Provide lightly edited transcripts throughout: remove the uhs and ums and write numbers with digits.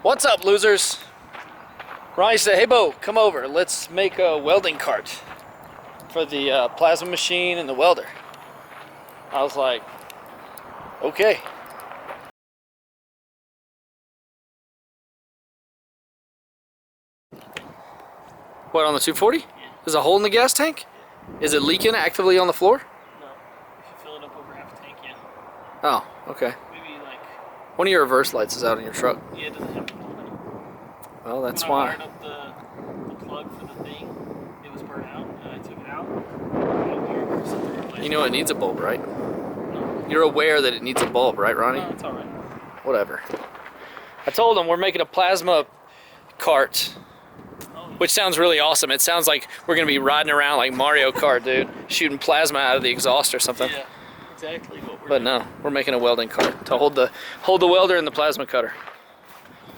What's up, losers? Ronnie said, hey Bo, come over. Let's make a welding cart for the plasma machine and the welder. I was like, okay. What, on the 240? Yeah. There's a hole in the gas tank? Is it leaking actively on the floor? No. If you fill it up over half the tank, yeah. Oh, okay. Maybe like... One of your reverse lights is out in your truck. Yeah, it doesn't have a plug. Well, that's when why. I wired up the plug for the thing, it was burnt out, and I took it out. You know it needs a bulb, right? No. You're aware that it needs a bulb, right, Ronnie? No, it's alright. Whatever. I told him we're making a plasma cart, which sounds really awesome. It sounds like we're gonna be riding around like Mario Kart, dude, shooting plasma out of the exhaust or something. Yeah, exactly what we're But doing. no, we're making a welding cart to hold the welder and the plasma cutter.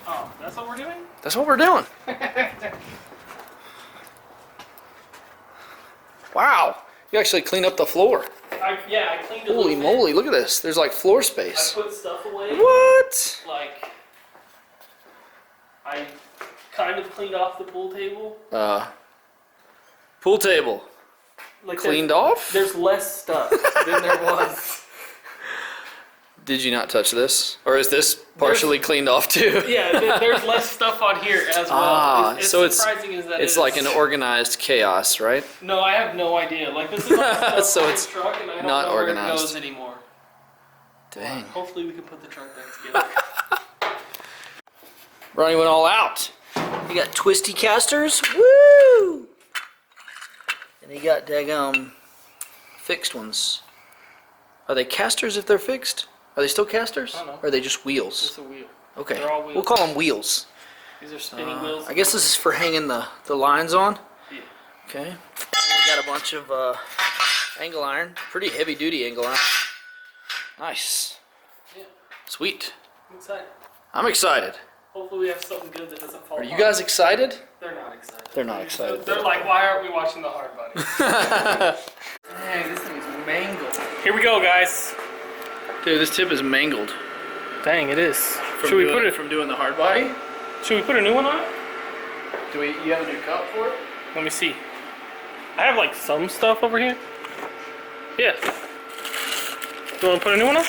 Oh, that's what we're doing? That's what we're doing. Wow, you actually cleaned up the floor. Yeah, I cleaned it. Holy moly, look at this. There's like floor space. I put stuff away. What? Like, I kind of cleaned off the pool table. Pool table. Like Cleaned off? There's less stuff than there was. Did you not touch this? Or is this partially cleaned off too? Yeah, there's less stuff on here as well. So surprising as that it's like an organized chaos, right? No, I have no idea. Like, this is all stuff So on it's this truck, and I don't not know organized. where it goes anymore. Dang. Hopefully we can put the truck back together. Ronnie went all out. You got twisty casters, woo! And you got daggum fixed ones. Are they casters if they're fixed? Are they still casters? I don't know. Or are they just wheels? It's a wheel. Okay, They're all wheels. we'll call them wheels. These are spinning wheels. I guess this is for hanging the lines on. Yeah. Okay. And we got a bunch of angle iron. Pretty heavy duty angle iron. Nice. Yeah. Sweet. I'm excited. I'm excited. Hopefully we have something good that doesn't fall Are you apart. guys excited? They're not excited. They're not excited. They're like, why aren't we watching the hard body? Dang, this thing's mangled. Here we go, guys. Dude, this tip is mangled. Dang, it is. Should we put it from doing the hard body? Should we put a new one on it? You have a new cup for it? Let me see. I have like some stuff over here. Yeah. Do you want to put a new one on?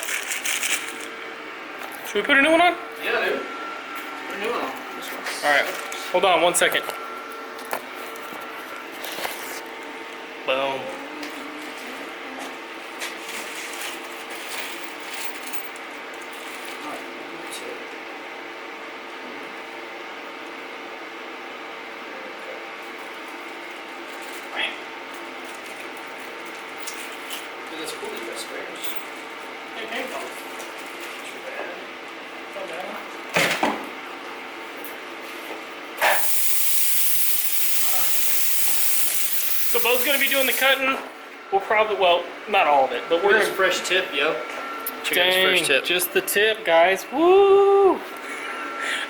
Should we put a new one on? Yeah, dude. Put a new one on. This one. Alright, hold on 1 second. Boom. That's cool, you got spares. Hey, handcuffs. Too bad. Don't matter. So Bo's gonna be doing the cutting. We'll probably, well, not all of it, but we're Here's gonna. fresh tip, yo. Check out this fresh tip. Just the tip, guys. Woo!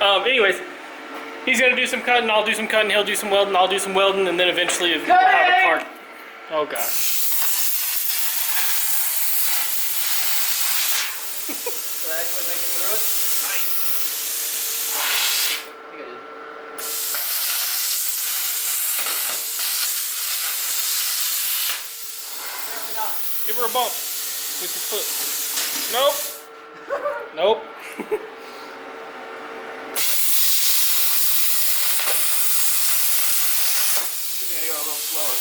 Anyways, he's gonna do some cutting. I'll do some cutting. He'll do some welding. I'll do some welding, and then eventually we'll have a part. Oh god. Actually making through it. Nice. I think I did. Apparently not. Give her a bump with your foot. Nope. Nope. I think I gotta go a little slower.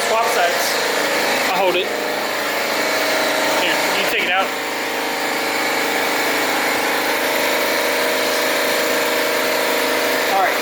Swap sides. I hold it. Here, you take it out. Alright,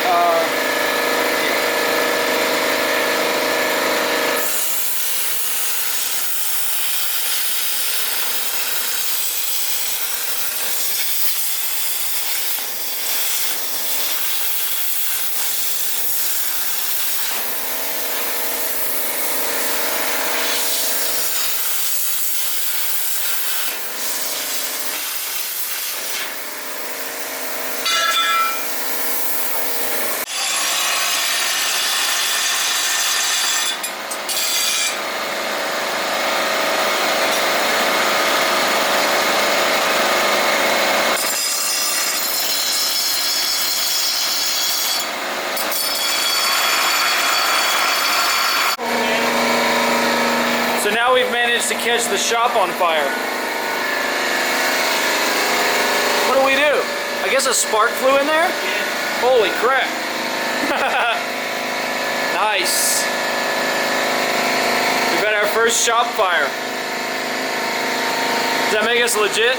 catch the shop on fire. What do we do? I guess a spark flew in there? Yeah. Holy crap. Nice. We've got our first shop fire. Does that make us legit?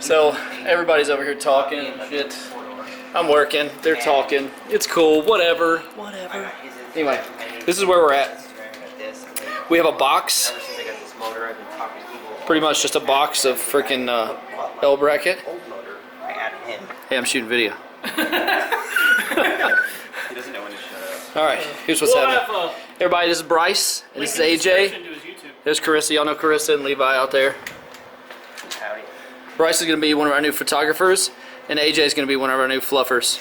So everybody's over here talking and shit. I'm working, they're talking. It's cool, whatever. Whatever. Anyway, this is where we're at. We have a box. Pretty much just a box of freaking L bracket. Hey, I'm shooting video. He doesn't know when to shut up. Alright, here's what's happening. Everybody, this is Bryce, and this is AJ. There's Carissa, y'all know Carissa and Levi out there. Howdy. Bryce is going to be one of our new photographers, and AJ is going to be one of our new fluffers.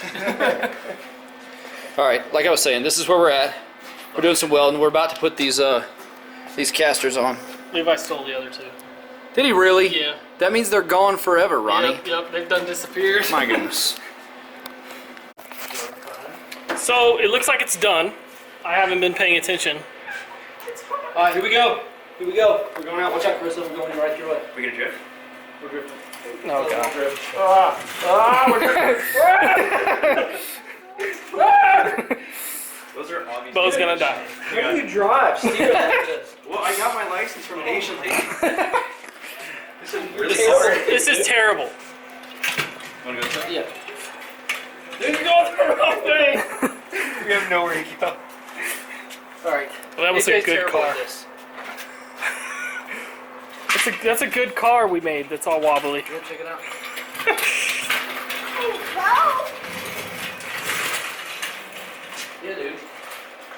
Alright, like I was saying, this is where we're at. We're doing some welding. We're about to put these casters on. Levi stole the other two. Did he really? Yeah. That means they're gone forever, Ronnie. Yep, they've done disappeared. My goodness. So it looks like it's done. I haven't been paying attention. Alright, here we go. Here we go. We're going out. Watch out, Carissa. We're going right your way. We gonna drift? We're drifting. Oh god. We're drifting. Those are obvious. Bo's gonna die. How do you drive? Steve, Well, I got my license from an Asian lady. This is really hard. This is terrible. Wanna go inside? Yeah. You're going the wrong way. We have nowhere to go. Alright. Well, that was a good car. That's a good car we made. That's all wobbly. Go check it out. Yeah, dude.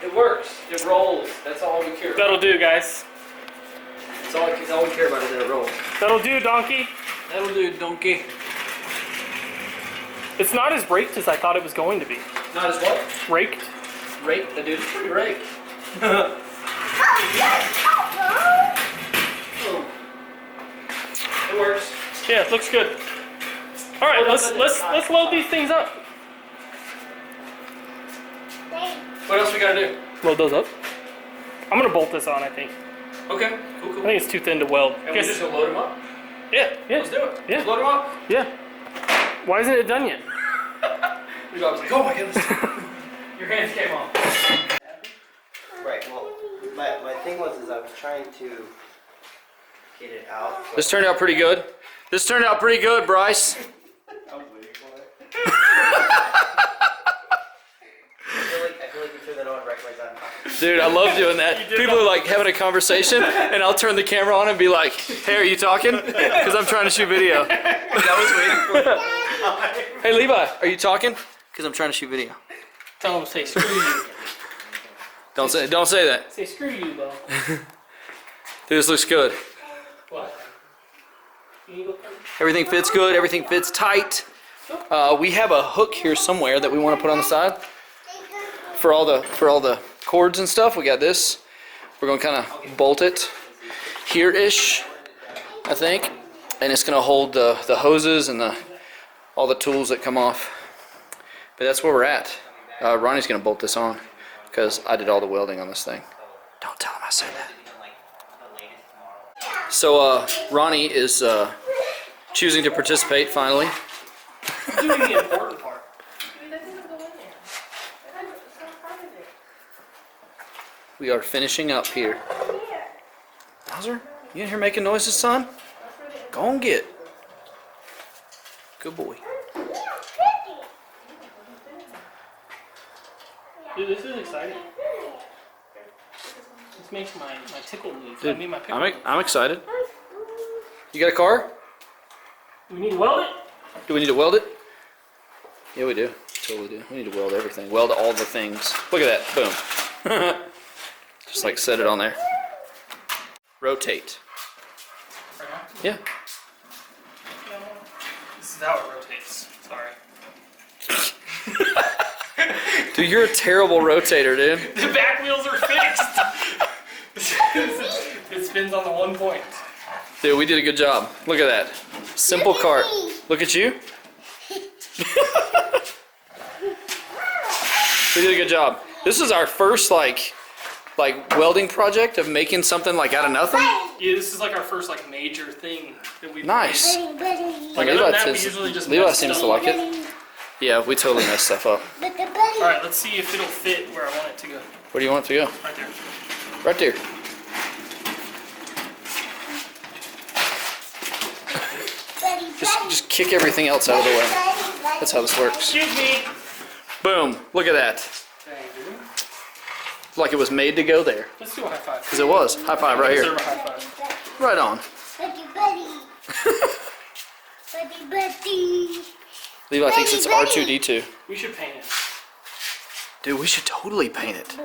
It works. It rolls. That's all we care about. That'll do, guys. That's all we care about is that it rolls. That'll do, donkey. That'll do, donkey. It's not as raked as I thought it was going to be. Not as what? Raked? Rake? The dude's pretty rake. It works. Yeah, it looks good. All right, let's load these things up. What else we gotta do? Load those up. I'm gonna bolt this on. I think. Okay, cool, I cool. think it's too thin to weld. And we just gonna load them up? Yeah, yeah. Let's do it. Yeah. Let's load them up. Yeah. Why isn't it done yet? I was like, oh my goodness. Your hands came off. Right, well, my thing was I was trying to get it out. This turned out pretty good. This turned out pretty good, Bryce. I was waiting for it. I feel like you turned that on right when I got talking. Dude, I love doing that. People are like having a conversation, and I'll turn the camera on and be like, hey, are you talking? Because I'm trying to shoot video. I was waiting for it. Hey, Levi, are you talking? Because I'm trying to shoot video. Tell them say screw you. Don't say that. Say screw you, though. Dude, this looks good. What? You need to look at it? Everything fits good. Everything fits tight. We have a hook here somewhere that we want to put on the side for all the cords and stuff. We got this. We're gonna kind of bolt it here-ish, I think, and it's gonna hold the hoses and all the tools that come off. But that's where we're at. Ronnie's gonna bolt this on because I did all the welding on this thing. Don't tell him I said that. So Ronnie is choosing to participate finally. He's doing the important part. We are finishing up here. Bowser, you in here making noises, son? Go and get. Good boy. Dude, this is exciting. This makes my tickle move. Dude, I mean my pickle. I'm excited. You got a car? We need to weld it? Do we need to weld it? Yeah, we do. Totally do. We need to weld everything. Weld all the things. Look at that. Boom. Just like set it on there. Rotate. Right now? Yeah. This is how it rotates. Sorry. Dude, you're a terrible rotator, dude. The back wheels are fixed. It spins on the 1 point. Dude, we did a good job. Look at that. Simple cart. Look at you. We did a good job. This is our first like welding project of making something like out of nothing. Yeah, this is like our first like major thing that we've Nice. made. Like other than that, we Levi, usually just Levi mess seems to stuff like up. it. Yeah, we totally messed stuff up. Alright, let's see if it'll fit where I want it to go. Where do you want it to go? Right there. Right there. Just kick everything else out of the way. That's how this works. Excuse me. Boom. Look at that. Thank you. Like it was made to go there. Let's do a high five. Because it was. High five right Deserve here. a high five. Right on. Levi thinks it's R2-D2. We should paint it. Dude, we should totally paint it.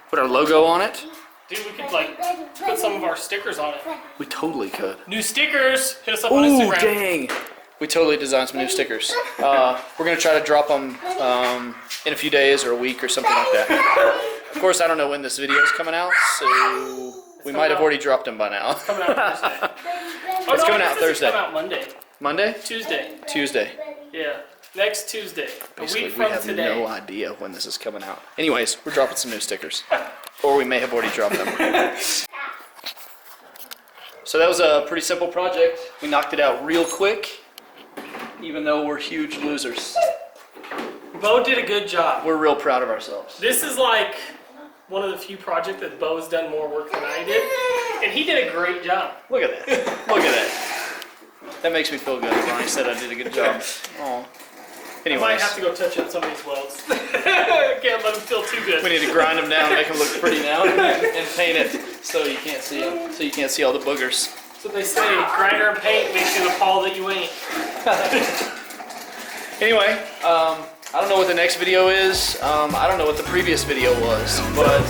Put our logo on it. Dude, we could like put some of our stickers on it. We totally could. New stickers! Hit us up on Ooh, Instagram. dang. We totally designed some new stickers. We're going to try to drop them in a few days or a week or something like that. Of course, I don't know when this video is coming out, so we might have already dropped them by now. Coming out Thursday. It's coming out Thursday. Coming out Monday. Monday? Tuesday. Tuesday. Yeah. Next Tuesday. A Basically, week we from have today. no idea when this is coming out. Anyways, we're dropping some new stickers. Or we may have already dropped them. So that was a pretty simple project. We knocked it out real quick, even though we're huge losers. Bo did a good job. We're real proud of ourselves. This is like one of the few projects that Bo's done more work than I did. And he did a great job. Look at that. Look at that. That makes me feel good. Ronnie said I did a good job. Aw. I might Anyways, have to go touch up some of these welds. Can't let them feel too good. we need to grind them down, make them look pretty now, and paint it so you can't see them. So you can't see all the boogers. So they say, grinder and paint makes you the Paul that you ain't. Anyway, I don't know what the next video is. I don't know what the previous video was, but